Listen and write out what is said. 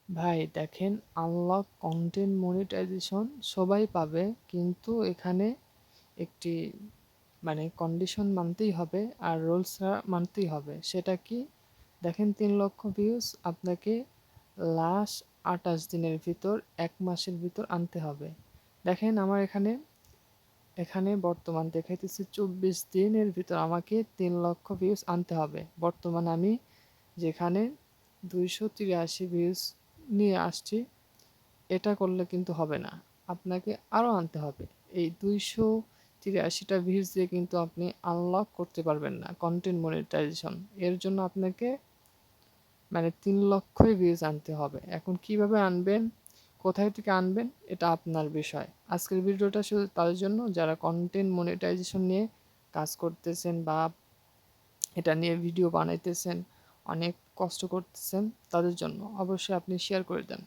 ভাই দেখেন, unlock content monetization সবাই পাবে, কিন্তু এখানে একটি কন্ডিশন মানতেই হবে আর রুলসরা মানতেই হবে। সেটা কি? দেখেন, 3 লক্ষ ভিউজ আপনাকে লাস্ট 28 দিনের ভিতর, 1 মাসের ভিতর আনতে হবে। দেখেন আমার এখানে এখানে বর্তমান দেখাইতেছে 24 দিনের ভিতর আমাকে 3 লক্ষ ভিউজ আনতে হবে। বর্তমানে আমি যেখানে 283 ভিউজ নিয়ে আসছি, এটা করলে কিন্তু হবে না, আপনাকে আরও আনতে হবে। এই 283টা ভিউজ দিয়ে কিন্তু আপনি আনলক করতে পারবেন না কন্টেন্ট মনিটাইজেশন। এর জন্য আপনাকে 3 লক্ষই ভিউজ আনতে হবে। এখন কিভাবে আনবেন, কোথায় থেকে আনবেন, এটা আপনার বিষয়। আজকের ভিডিওটা শুধু তাদের জন্য যারা কন্টেন্ট মনিটাইজেশন নিয়ে কাজ করতেছেন বা এটা নিয়ে ভিডিও বানাইতেছেন, অনেক কষ্ট করতেছেন, তাদের জন্য। অবশ্যই আপনি শেয়ার করে দেন।